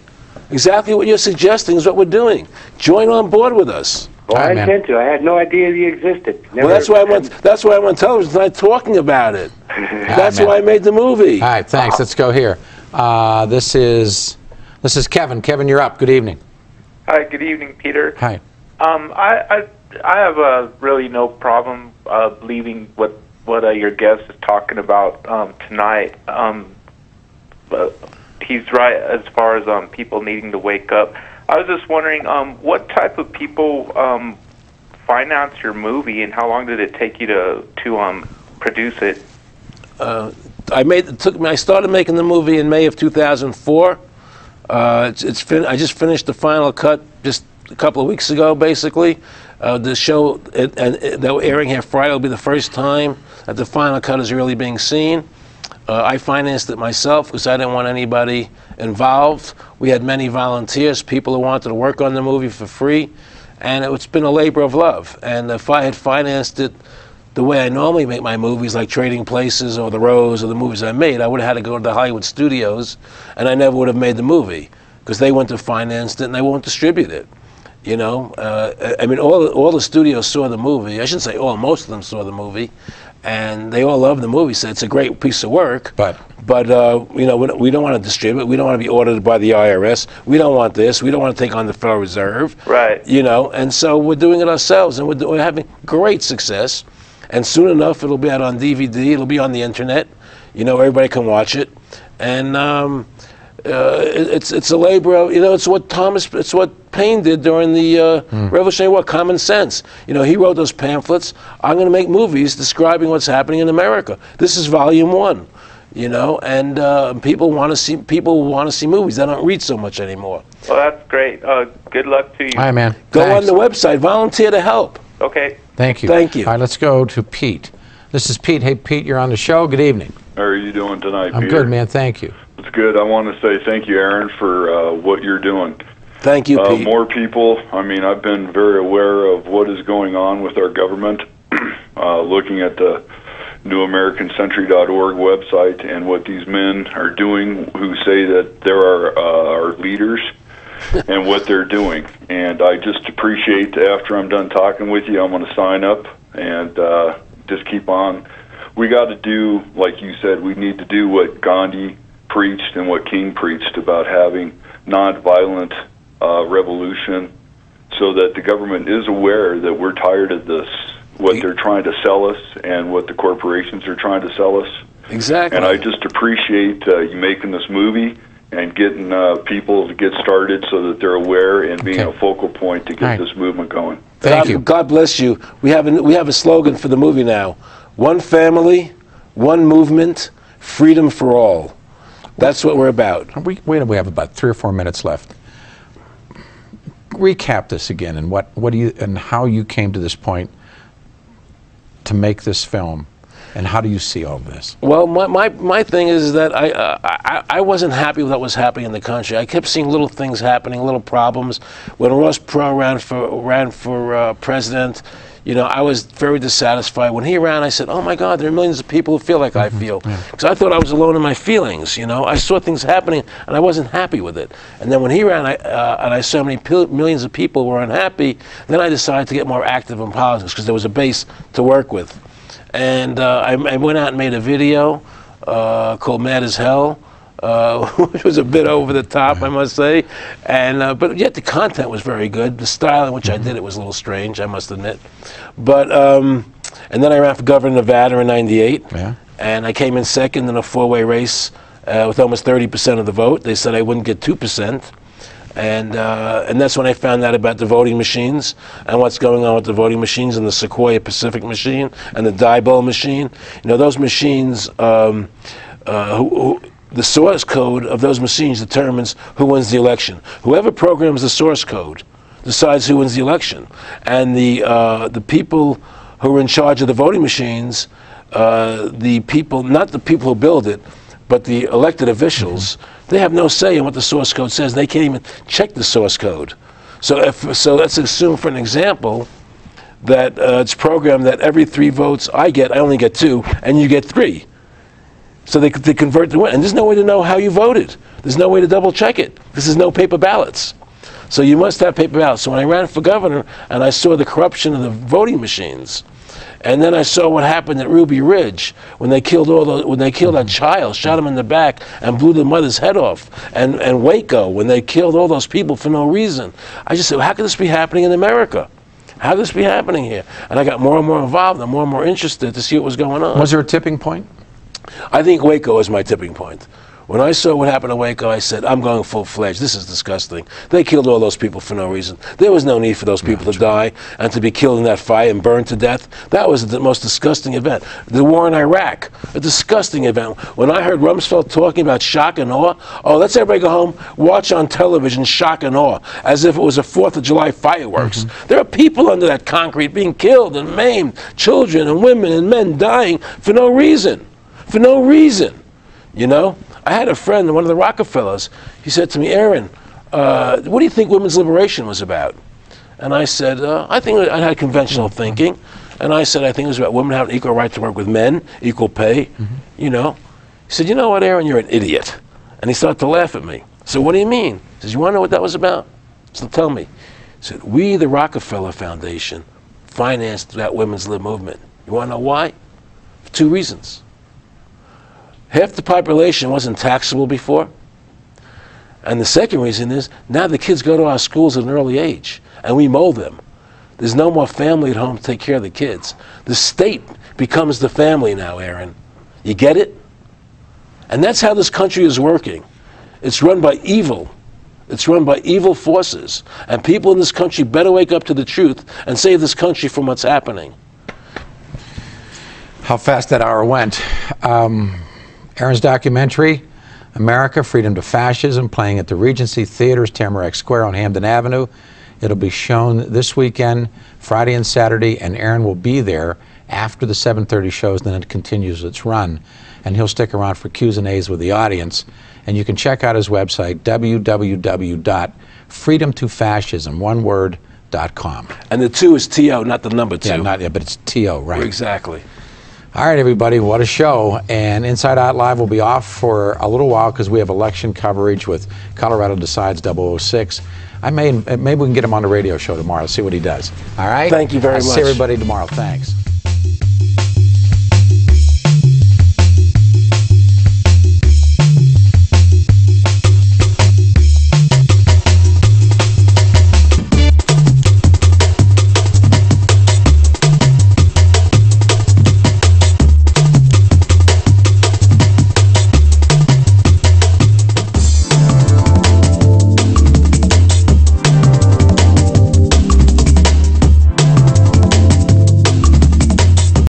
Exactly what you're suggesting is what we're doing. Join on board with us. Well, I intend to. I had no idea he existed. Well, that's why I'm on television tonight talking about it. That's why I made the movie. All right, thanks. Let's go here. This is Kevin. Kevin, you're up. Good evening. Hi. Good evening, Peter. Hi. I have really no problem believing what what your guest is talking about tonight. But he's right as far as people needing to wake up. I was just wondering, what type of people finance your movie, and how long did it take you to produce it? I started making the movie in May of 2004. I just finished the final cut just a couple of weeks ago, basically. The show, that we're airing here Friday, will be the first time that the final cut is really being seen. I financed it myself because I didn't want anybody involved. We had many volunteers, people who wanted to work on the movie for free, and it's been a labor of love. And if I had financed it the way I normally make my movies, like Trading Places or The Rose or the movies I made, I would have had to go to the Hollywood studios, and I never would have made the movie because they wouldn't have financed it and they won't distribute it. You know, I mean, all the studios saw the movie. I shouldn't say all, most of them saw the movie, and they all loved the movie. Said it's a great piece of work. But you know, we don't want to distribute it. We don't want to be audited by the IRS. We don't want this. We don't want to take on the Federal Reserve. Right. You know, and so we're doing it ourselves, and we're having great success. And soon enough, it'll be out on DVD. It'll be on the internet. You know, everybody can watch it, and it's a labor of, you know, it's what Paine did during the Revolutionary War. Common sense. You know, he wrote those pamphlets. I'm going to make movies describing what's happening in America. This is volume 1. You know, and people want to see movies. They don't read so much anymore. Well, that's great. Good luck to you. Hi, man. Go Thanks. on the website. Volunteer to help. Okay. Thank you. Thank you. All right, let's go to Pete. This is Pete. Hey, Pete, you're on the show. Good evening. How are you doing tonight, I'm Peter? good, man. Thank you. It's good. I want to say thank you, Aaron, for what you're doing. Thank you, Pete. More people. I mean, I've been very aware of what is going on with our government, looking at the newamericancentury.org website and what these men are doing who say that there are our leaders and what they're doing. And I just appreciate, after I'm done talking with you, I'm going to sign up and just keep on. We got to do, like you said, we need to do what Gandhi preached and what King preached about having nonviolent revolution, so that the government is aware that we're tired of this, what they're trying to sell us and what the corporations are trying to sell us. Exactly. And I just appreciate you making this movie and getting people to get started so that they're aware and being a focal point to get this movement going. Thank you. God bless you. We have a slogan for the movie now: one family, one movement, freedom for all. That's what we're about. We have about 3 or 4 minutes left. Recap this again, and what do you, and how you came to this point to make this film, and how do you see all of this? Well, my thing is that I wasn't happy with what was happening in the country. I kept seeing little things happening, little problems. When Ross Perot ran for president, you know, I was very dissatisfied. When he ran, I said, "Oh my God, there are millions of people who feel like I feel," because I thought I was alone in my feelings. You know, I saw things happening, and I wasn't happy with it. And then when he ran, and I saw many millions of people were unhappy, then I decided to get more active in politics because there was a base to work with. And I went out and made a video called "Mad as Hell," which was a bit over the top, I must say. And but yet the content was very good. The style in which I did it was a little strange, I must admit. But and then I ran for governor of Nevada in '98, and I came in second in a 4-way race with almost 30% of the vote. They said I wouldn't get 2%. And that's when I found out about the voting machines and what's going on with the voting machines and the Sequoia Pacific machine and the Diebold machine. You know, those machines, the source code of those machines determines who wins the election. Whoever programs the source code decides who wins the election. And the people who are in charge of the voting machines, the people, not the people who build it, but the elected officials, they have no say in what the source code says. They can't even check the source code. So let's assume, for an example, that it's programmed that every 3 votes I get, I only get 2, and you get 3. So they convert to win. And there's no way to know how you voted. There's no way to double check it. This is no paper ballots. So you must have paper ballots. So when I ran for governor and I saw the corruption of the voting machines, and then I saw what happened at Ruby Ridge when they killed that child, shot him in the back, and blew the mother's head off, and Waco when they killed all those people for no reason. I just said, how could this be happening in America? How could this be happening here? And I got more and more involved and more interested to see what was going on. Was there a tipping point? I think Waco was my tipping point. When I saw what happened to Waco, I said, I'm going full-fledged. This is disgusting. They killed all those people for no reason. There was no need for those people to die and to be killed in that fire and burned to death. That was the most disgusting event. The war in Iraq, a disgusting event. When I heard Rumsfeld talking about shock and awe, oh, let's everybody go home, watch on television shock and awe, as if it was a 4th of July fireworks. There are people under that concrete being killed and maimed, children and women and men dying for no reason. For no reason, you know? I had a friend, one of the Rockefellers, he said to me, Aaron, what do you think women's liberation was about? And I said, I think I had conventional thinking. And I said, I think it was about women having equal right to work with men, equal pay, you know. He said, you know what, Aaron, you're an idiot. And he started to laugh at me. I said, what do you mean? He says, you want to know what that was about? So tell me. He said, we, the Rockefeller Foundation, financed that women's lib movement. You want to know why? For 2 reasons. Half the population wasn't taxable before. And the second reason is, now the kids go to our schools at an early age, and we mold them. There's no more family at home to take care of the kids. The state becomes the family now, Aaron. You get it? And that's how this country is working. It's run by evil. It's run by evil forces. And people in this country better wake up to the truth and save this country from what's happening. How fast that hour went. Aaron's documentary, America, Freedom to Fascism, playing at the Regency Theater's Tamarack Square on Hampden Avenue. It'll be shown this weekend, Friday and Saturday, and Aaron will be there after the 7:30 shows, then it continues its run. And he'll stick around for Q's and A's with the audience. And you can check out his website, www.freedomtofascism.com. And the 2 is T-O, not the number 2. Yeah, but it's T-O, right? Exactly. All right, everybody, what a show. And Inside Out Live will be off for a little while because we have election coverage with Colorado Decides 006. Maybe we can get him on the radio show tomorrow, see what he does. All right? Thank you very much. See everybody tomorrow. Thanks.